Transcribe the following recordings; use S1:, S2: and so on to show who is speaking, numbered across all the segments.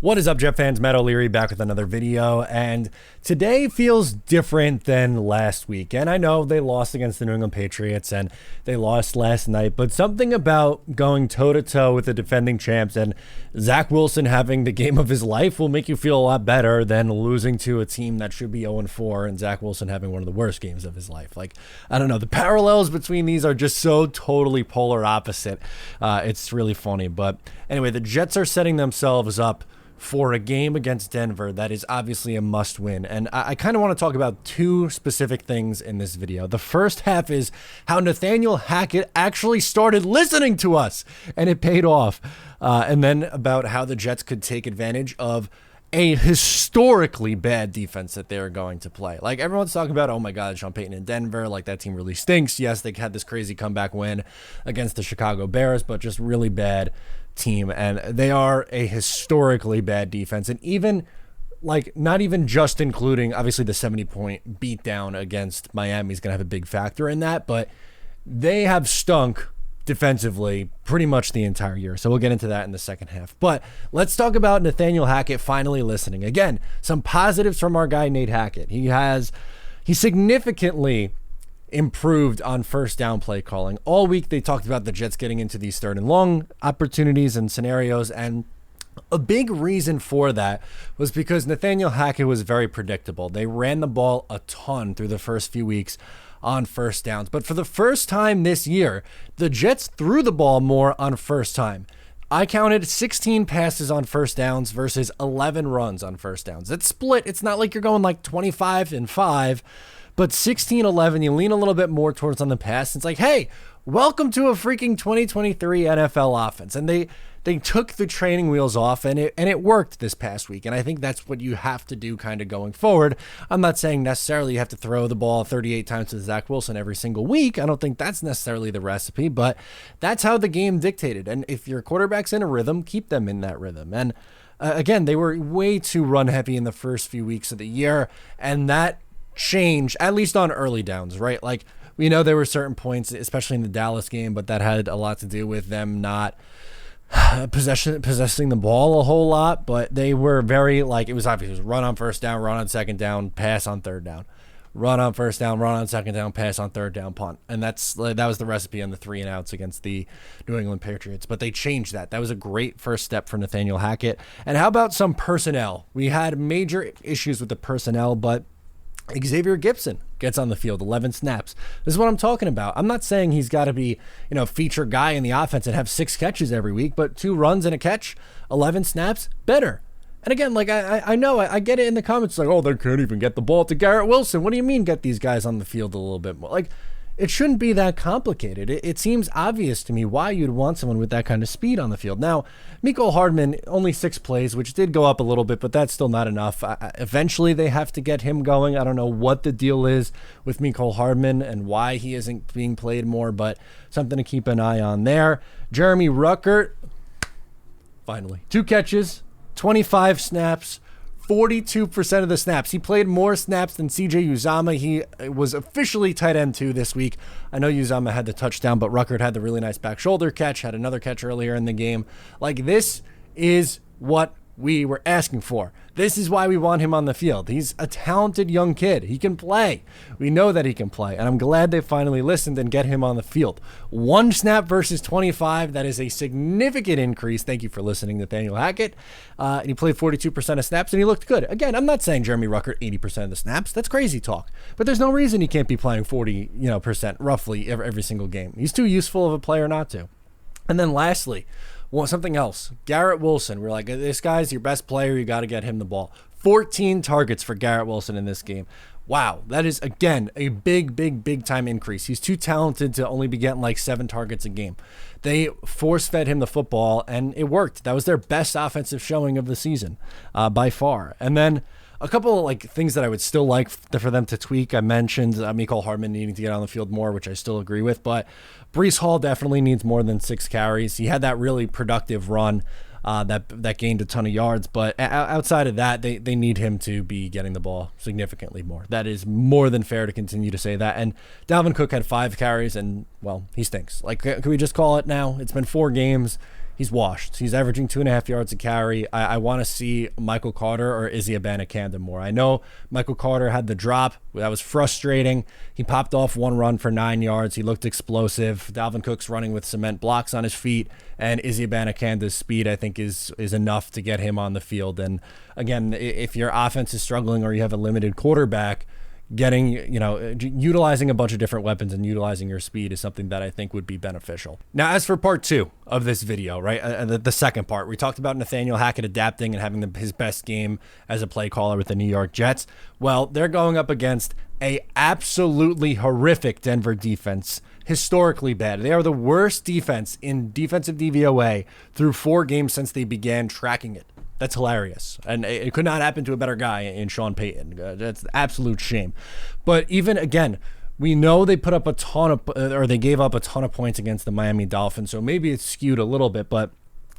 S1: What is up, Jet fans? Matt O'Leary back with another video, and today feels different than last week. And I know they lost against the New England Patriots and they lost last night, but something about going toe-to-toe with the defending champs and Zach Wilson having the game of his life will make you feel a lot better than losing to a team that should be 0-4 and Zach Wilson having one of the worst games of his life. Like, I don't know, the parallels between these are just so totally polar opposite. It's really funny. But anyway, the Jets are setting themselves up for a game against Denver that is obviously a must win. And I kind of want to talk about two specific things in this video. The first half is how Nathaniel Hackett actually started listening to us and it paid off. And then about how the Jets could take advantage of a historically bad defense that they're going to play. Like, everyone's talking about, oh my God, Sean Payton in Denver, like that team really stinks. Yes, they had this crazy comeback win against the Chicago Bears, but just really bad team. And they are a historically bad defense. And even like, not even just including obviously the 70-point beatdown against Miami is going to have a big factor in that, but they have stunk defensively pretty much the entire year. So we'll get into that in the second half. But let's talk about Nathaniel Hackett finally listening. Again, some positives from our guy Nate Hackett. He significantly improved on first down play calling. All week they talked about the Jets getting into these third and long opportunities and scenarios, and a big reason for that was because Nathaniel Hackett was very predictable. They ran the ball a ton through the first few weeks on first downs. But for the first time this year, the Jets threw the ball more on first time. I counted 16 passes on first downs versus 11 runs on first downs. It's split. It's not like you're going like 25-5, but 16-11, you lean a little bit more towards on the pass. It's like, hey, welcome to a freaking 2023 NFL offense. And they took the training wheels off, and it worked this past week. And I think that's what you have to do kind of going forward. I'm not saying necessarily you have to throw the ball 38 times to Zach Wilson every single week. I don't think that's necessarily the recipe, but that's how the game dictated. And if your quarterback's in a rhythm, keep them in that rhythm. And again, they were way too run heavy in the first few weeks of the year, and that changed, at least on early downs, right? Like, we know there were certain points, especially in the Dallas game, but that had a lot to do with them not possessing the ball a whole lot. But they were very, like, it was obvious. It was run on first down, run on second down, pass on third down. Run on first down, run on second down, pass on third down, punt. And that was the recipe on the 3 and outs against the New England Patriots. But they changed that. That was a great first step for Nathaniel Hackett. And how about some personnel? We had major issues with the personnel, but Xavier Gipson gets on the field, 11 snaps. This is what I'm talking about. I'm not saying he's got to be, feature guy in the offense and have 6 catches every week, but 2 runs and a catch, 11 snaps, better. And again, like, I know, I get it in the comments, like, oh, they can't even get the ball to Garrett Wilson. What do you mean get these guys on the field a little bit more? Like, it shouldn't be that complicated. It seems obvious to me why you'd want someone with that kind of speed on the field. Now, Mecole Hardman, only 6 plays, which did go up a little bit, but that's still not enough. Eventually, they have to get him going. I don't know what the deal is with Mecole Hardman and why he isn't being played more, but something to keep an eye on there. Jeremy Ruckert, finally, 2 catches, 25 snaps, 42% of the snaps. He played more snaps than CJ Uzomah. He was officially tight end 2 this week. I know Uzomah had the touchdown, but Ruckert had the really nice back shoulder catch, had another catch earlier in the game. Like, this is what we were asking for. This is why we want him on the field. He's a talented young kid. He can play. We know that he can play, and I'm glad they finally listened and get him on the field. 1 snap versus 25. That is a significant increase. Thank you for listening, Nathaniel Hackett. He played 42% of snaps, and he looked good. Again, I'm not saying Jeremy Ruckert 80% of the snaps. That's crazy talk. But there's no reason he can't be playing 40% roughly every single game. He's too useful of a player not to. And then lastly, something else. Garrett Wilson. We're like, this guy's your best player. You got to get him the ball. 14 targets for Garrett Wilson in this game. Wow. That is, again, a big time increase. He's too talented to only be getting like 7 targets a game. They force-fed him the football, and it worked. That was their best offensive showing of the season by far. And then a couple of like things that I would still like for them to tweak. I mentioned Mecole Hardman needing to get on the field more, which I still agree with, but Breece Hall definitely needs more than 6 carries. He had that really productive run that gained a ton of yards, but outside of that, they need him to be getting the ball significantly more. That is more than fair to continue to say that. And Dalvin Cook had 5 carries, and, well, he stinks. Like, can we just call it now? It's been 4 games. he's washed. He's averaging 2.5 yards a carry. I want to see Michael Carter or Izzy Abanikanda more. I know Michael Carter had the drop. That was frustrating. He popped off one run for 9 yards. He looked explosive. Dalvin Cook's running with cement blocks on his feet, and Izzy Abanikanda's speed, I think, is enough to get him on the field. And again, if your offense is struggling or you have a limited quarterback, utilizing a bunch of different weapons and utilizing your speed is something that I think would be beneficial. Now, as for part 2 of this video, right, the second part, we talked about Nathaniel Hackett adapting and having his best game as a play caller with the New York Jets. Well, they're going up against a absolutely horrific Denver defense, historically bad. They are the worst defense in defensive DVOA through 4 games since they began tracking it. That's hilarious. And it could not happen to a better guy in Sean Payton. That's an absolute shame. But even again, we know they put up they gave up a ton of points against the Miami Dolphins. So maybe it's skewed a little bit, but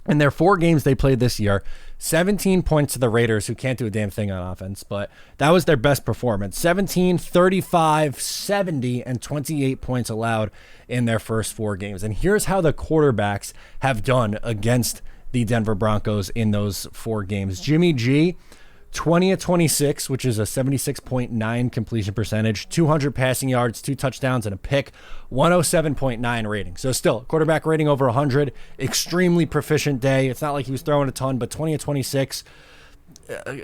S1: in their 4 games they played this year, 17 points to the Raiders, who can't do a damn thing on offense, but that was their best performance. 17, 35, 70, and 28 points allowed in their first 4 games. And here's how the quarterbacks have done against the Denver Broncos in those 4 games. Jimmy G, 20 of 26, which is a 76.9 completion percentage, 200 passing yards, 2 touchdowns, and a pick, 107.9 rating. So still, quarterback rating over 100, extremely proficient day. It's not like he was throwing a ton, but 20 of 26,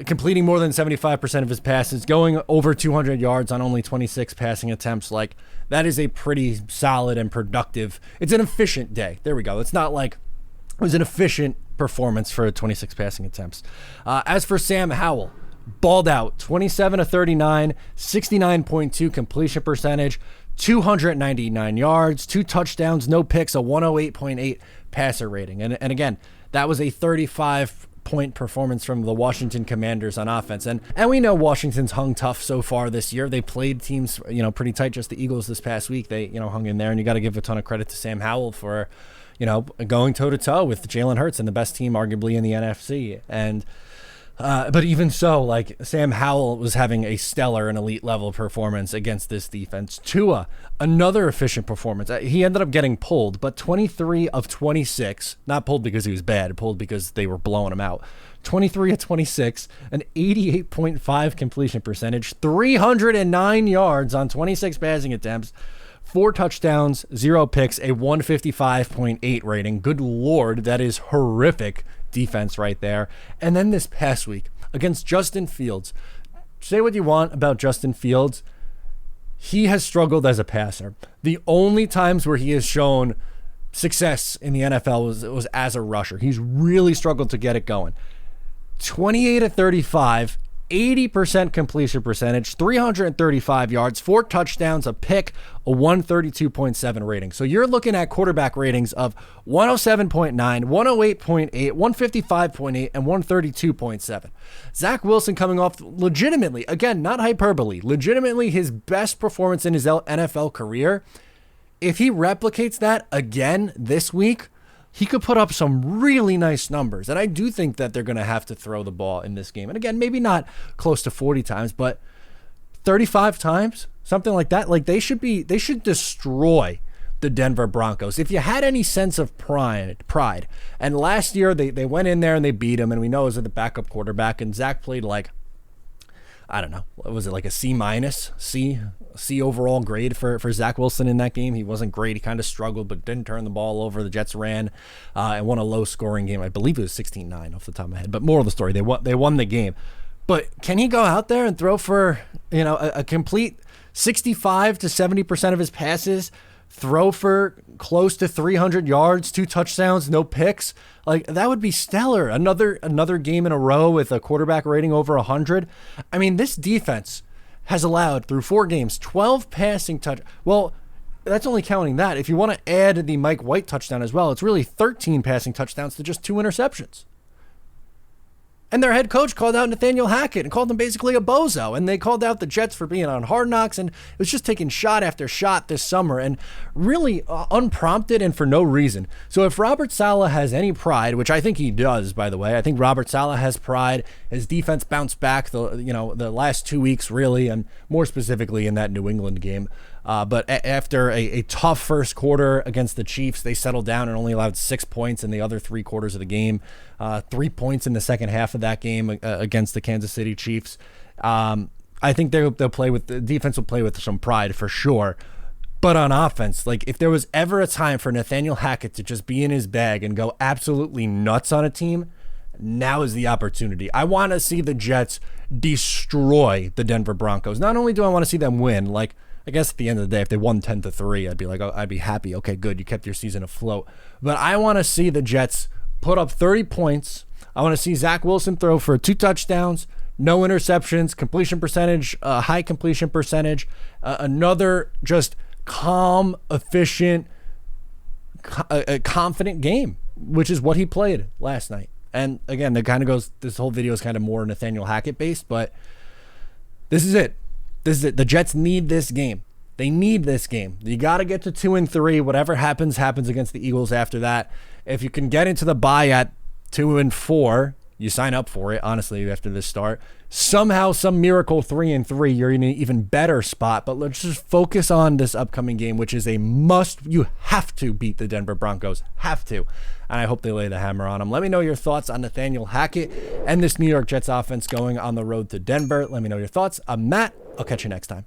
S1: completing more than 75% of his passes, going over 200 yards on only 26 passing attempts. Like, that is a pretty solid and productive, it's an efficient day. There we go. It's not like it was an efficient performance for 26 passing attempts. As for Sam Howell, balled out, 27 of 39, 69.2 completion percentage, 299 yards, 2 touchdowns, no picks, a 108.8 passer rating. And again, that was a 35-point performance from the Washington Commanders on offense. And we know Washington's hung tough so far this year. They played teams, pretty tight, just the Eagles this past week. They, hung in there, and you got to give a ton of credit to Sam Howell for going toe-to-toe with Jalen Hurts and the best team arguably in the NFC. And but even so, like, Sam Howell was having a stellar and elite level performance against this defense. Tua, another efficient performance. He ended up getting pulled, but 23 of 26, not pulled because he was bad, pulled because they were blowing him out. 23 of 26, an 88.5 completion percentage, 309 yards on 26 passing attempts, 4 touchdowns, 0 picks, a 155.8 rating. Good Lord, that is horrific defense right there. And then this past week against Justin Fields. Say what you want about Justin Fields. He has struggled as a passer. The only times where he has shown success in the NFL was as a rusher. He's really struggled to get it going. 28 of 35, 80% completion percentage, 335 yards, 4 touchdowns, a pick, a 132.7 rating. So you're looking at quarterback ratings of 107.9, 108.8, 155.8, and 132.7. Zach Wilson coming off legitimately, again, not hyperbole, legitimately his best performance in his NFL career. If he replicates that again this week, he could put up some really nice numbers. And I do think that they're going to have to throw the ball in this game. And again, maybe not close to 40 times, but 35 times, something like that. Like, they should destroy the Denver Broncos. If you had any sense of pride. And last year they went in there and they beat him, and we know it was the backup quarterback, and Zach played like, I don't know, what was it, like a C overall grade for Zach Wilson in that game. He wasn't great. He kind of struggled, but didn't turn the ball over. The Jets ran and won a low-scoring game. I believe it was 16-9 off the top of my head. But moral of the story, they won the game. But can he go out there and throw for a complete 65 to 70% of his passes, throw for close to 300 yards, 2 touchdowns, no picks? Like, that would be stellar. Another game in a row with a quarterback rating over 100. I mean, this defense has allowed through 4 games 12 passing touch. Well, that's only counting that. If you want to add the Mike White touchdown as well, it's really 13 passing touchdowns to just 2 interceptions. And their head coach called out Nathaniel Hackett and called him basically a bozo. And they called out the Jets for being on Hard Knocks, and it was just taking shot after shot this summer, and really unprompted and for no reason. So if Robert Saleh has any pride, which I think he does, by the way, I think Robert Saleh has pride. His defense bounced back the last 2 weeks, really, and more specifically in that New England game. But after a tough first quarter against the Chiefs, they settled down and only allowed 6 points in the other 3 quarters of the game. 3 points in the second half of that game against the Kansas City Chiefs. I think they'll play with the defense will play with some pride for sure. But on offense, like if there was ever a time for Nathaniel Hackett to just be in his bag and go absolutely nuts on a team, now is the opportunity. I want to see the Jets destroy the Denver Broncos. Not only do I want to see them win, like I guess at the end of the day, if they won 10-3, I'd be like, oh, I'd be happy. Okay, good, you kept your season afloat. But I want to see the Jets put up 30 points. I want to see Zach Wilson throw for 2 touchdowns, no interceptions, completion percentage, high completion percentage, another just calm, efficient, confident game, which is what he played last night. And again, that kind of goes, this whole video is kind of more Nathaniel Hackett based, but this is it. This is it. The Jets need this game. They need this game. You got to get to 2-3. Whatever happens against the Eagles after that. If you can get into the bye at 2-4, you sign up for it, honestly, after this start. Somehow, some miracle 3-3, you're in an even better spot. But let's just focus on this upcoming game, which is a must. You have to beat the Denver Broncos. Have to. And I hope they lay the hammer on them. Let me know your thoughts on Nathaniel Hackett and this New York Jets offense going on the road to Denver. Let me know your thoughts. I'm Matt. I'll catch you next time.